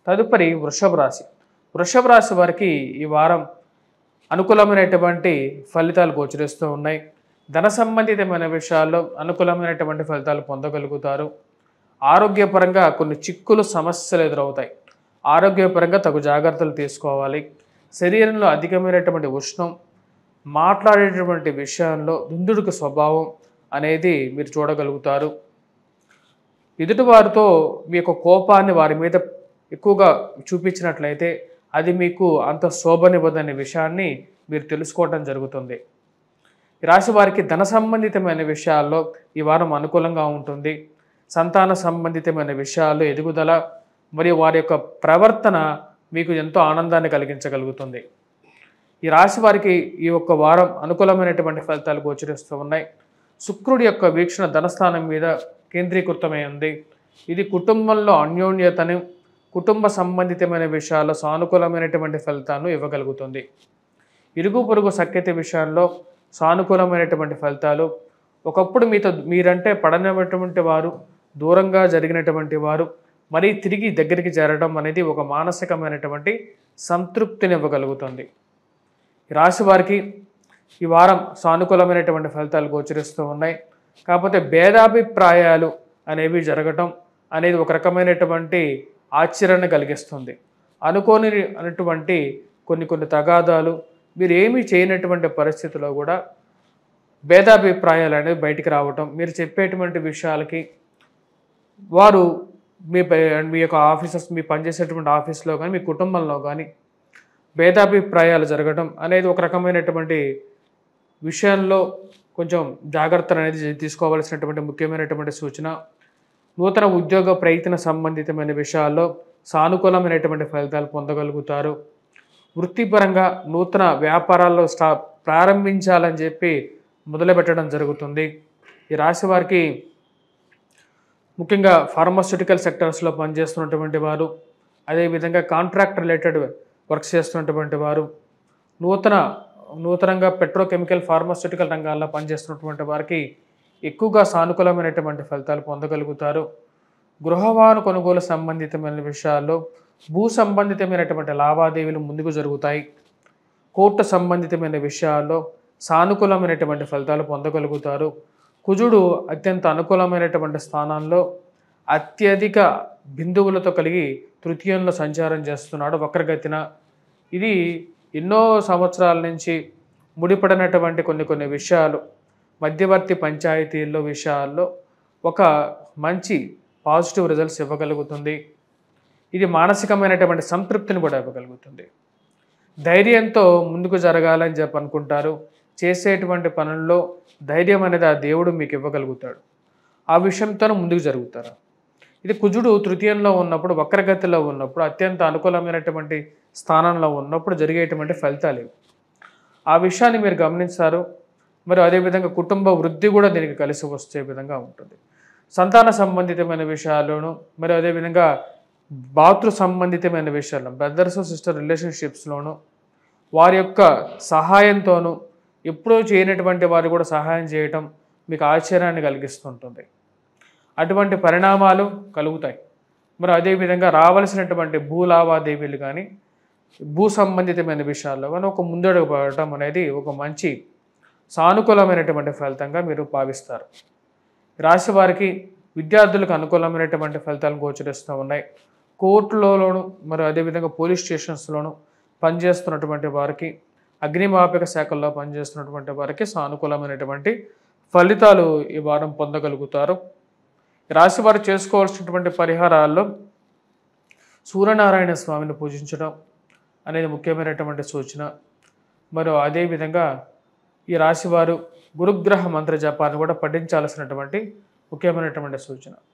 తదుపరి వృషభ రాశి. వృషభ రాశి వారికి ఈ వారం అనుకూలమైనటువంటి ఫలితాలు గోచరిస్తూ ఉన్నాయి. ధన సంబంధితమైన విషయాల్లో అనుకూలమైనటువంటి ఫలితాలు పొందగలుగుతారు. ఆరోగ్యపరంగా కొన్ని చిక్కులు సమస్యలు ఎదురవుతాయి. ఆరోగ్యపరంగా తగు జాగ్రత్తలు తీసుకోవాలి. శరీరంలో అధికమైనటువంటి ఉష్ణం, మాట్లాడేటటువంటి విషయంలో దుందుడుకు స్వభావం అనేది మీరు చూడగలుగుతారు. ఎదుటివారితో మీ యొక్క కోపాన్ని వారి మీద ఎక్కువగా చూపించినట్లయితే అది మీకు అంత శోభనివ్వదనే విషయాన్ని మీరు తెలుసుకోవడం జరుగుతుంది. ఈ రాశి వారికి ధన సంబంధితమైన విషయాల్లో ఈ వారం అనుకూలంగా ఉంటుంది. సంతాన సంబంధితమైన విషయాల్లో ఎదుగుదల మరియు వారి యొక్క ప్రవర్తన మీకు ఎంతో ఆనందాన్ని కలిగించగలుగుతుంది. ఈ రాశి వారికి ఈ ఒక్క వారం అనుకూలమైనటువంటి ఫలితాలు గోచరిస్తూ ఉన్నాయి. శుక్రుడి యొక్క వీక్షణ ధనస్థానం మీద కేంద్రీకృతమై ఉంది. ఇది కుటుంబంలో అన్యోన్యతను, కుటుంబ సంబంధితమైన విషయాల్లో సానుకూలమైనటువంటి ఫలితాలను ఇవ్వగలుగుతుంది. ఇరుగు పొరుగు సఖ్యత విషయాల్లో సానుకూలమైనటువంటి ఫలితాలు, ఒకప్పుడు మీరంటే పడనటువంటి వారు, దూరంగా జరిగినటువంటి వారు మరీ తిరిగి దగ్గరికి చేరడం అనేది ఒక మానసికమైనటువంటి సంతృప్తిని ఇవ్వగలుగుతుంది. ఈ రాశి వారికి ఈ వారం సానుకూలమైనటువంటి ఫలితాలు గోచరిస్తూ ఉన్నాయి. కాకపోతే భేదాభిప్రాయాలు అనేవి జరగటం అనేది ఒక రకమైనటువంటి ఆశ్చర్యాన్ని కలిగిస్తుంది. అనుకోని కొన్ని తగాదాలు, మీరు ఏమీ చేయనటువంటి పరిస్థితుల్లో కూడా భేదాభిప్రాయాలు అనేవి బయటికి రావటం, మీరు చెప్పేటువంటి విషయాలకి వారు మీ యొక్క ఆఫీసర్స్, మీ పనిచేసేటువంటి ఆఫీస్లో కానీ మీ కుటుంబంలో కానీ భేదాభిప్రాయాలు జరగడం అనేది ఒక రకమైనటువంటి విషయంలో కొంచెం జాగ్రత్తలు అనేది తీసుకోవాల్సినటువంటి ముఖ్యమైనటువంటి సూచన. నూతన ఉద్యోగ ప్రయత్న సంబంధితమైన విషయాల్లో సానుకూలమైనటువంటి ఫలితాలు పొందగలుగుతారు. వృత్తిపరంగా నూతన వ్యాపారాల్లో ప్రారంభించాలని చెప్పి మొదలుపెట్టడం జరుగుతుంది. ఈ రాశి వారికి ముఖ్యంగా ఫార్మాస్యూటికల్ సెక్టర్స్లో పనిచేస్తున్నటువంటి వారు, అదేవిధంగా కాంట్రాక్ట్ రిలేటెడ్ వర్క్స్ చేస్తున్నటువంటి వారు, నూతనంగా పెట్రోకెమికల్ ఫార్మాస్యూటికల్ రంగాల్లో పనిచేస్తున్నటువంటి వారికి ఎక్కువగా సానుకూలమైనటువంటి ఫలితాలు పొందగలుగుతారు. గృహవాహన కొనుగోలు సంబంధితమైన విషయాల్లో భూ సంబంధితమైనటువంటి లావాదేవీలు ముందుకు జరుగుతాయి. కోర్టు సంబంధితమైన విషయాల్లో సానుకూలమైనటువంటి ఫలితాలు పొందగలుగుతారు. కుజుడు అత్యంత అనుకూలమైనటువంటి స్థానాల్లో అత్యధిక బిందువులతో కలిగి తృతీయంలో సంచారం చేస్తున్నాడు వక్రగతిన. ఇది ఎన్నో సంవత్సరాల నుంచి ముడిపడినటువంటి కొన్ని విషయాలు, మధ్యవర్తి పంచాయతీల్లో విషయాల్లో ఒక మంచి పాజిటివ్ రిజల్ట్స్ ఇవ్వగలుగుతుంది. ఇది మానసికమైనటువంటి సంతృప్తిని కూడా ఇవ్వగలుగుతుంది. ధైర్యంతో ముందుకు జరగాలని చెప్పి అనుకుంటారు. చేసేటువంటి పనుల్లో ధైర్యం అనేది ఆ దేవుడు మీకు ఇవ్వగలుగుతాడు. ఆ విషయంతో ముందుకు జరుగుతారు. ఇది కుజుడు తృతీయంలో ఉన్నప్పుడు, వక్రగతిలో ఉన్నప్పుడు, అత్యంత అనుకూలమైనటువంటి స్థానంలో ఉన్నప్పుడు జరిగేటువంటి ఫలితాలు ఇవి. ఆ విషయాన్ని మీరు గమనిస్తారు. మరి అదేవిధంగా కుటుంబ వృద్ధి కూడా దీనికి కలిసి వచ్చే విధంగా ఉంటుంది. సంతాన సంబంధితమైన విషయాల్లోనూ, మరి అదేవిధంగా భాతృ సంబంధితమైన విషయాల్లో, బ్రదర్స్ సిస్టర్ రిలేషన్షిప్స్లోనూ వారి యొక్క సహాయంతోనూ, ఎప్పుడూ చేయనటువంటి వారు కూడా సహాయం చేయటం మీకు ఆశ్చర్యాన్ని కలిగిస్తుంటుంది. అటువంటి పరిణామాలు కలుగుతాయి. మరి అదేవిధంగా రావాల్సినటువంటి భూ లావాదేవీలు కానీ, భూ సంబంధితమైన విషయాల్లో కానీ ఒక ముందడుగు పడటం అనేది ఒక మంచి సానుకూలమైనటువంటి ఫలితంగా మీరు భావిస్తారు. రాశి వారికి విద్యార్థులకు అనుకూలమైనటువంటి ఫలితాలు గోచరిస్తూ ఉన్నాయి. కోర్టులలోను, మరి అదేవిధంగా పోలీస్ స్టేషన్స్లోను పనిచేస్తున్నటువంటి వారికి, అగ్నిమాపక శాఖల్లో పనిచేస్తున్నటువంటి వారికి సానుకూలమైనటువంటి ఫలితాలు ఈ వారం పొందగలుగుతారు. రాశి వారు చేసుకోవాల్సినటువంటి పరిహారాల్లో సూర్యనారాయణ స్వామిని పూజించడం అనేది ముఖ్యమైనటువంటి సూచన. మరి అదేవిధంగా ఈ రాశివారు గురుగ్రహ మంత్ర జపాన్ని కూడా పఠించాల్సినటువంటి ముఖ్యమైనటువంటి సూచన.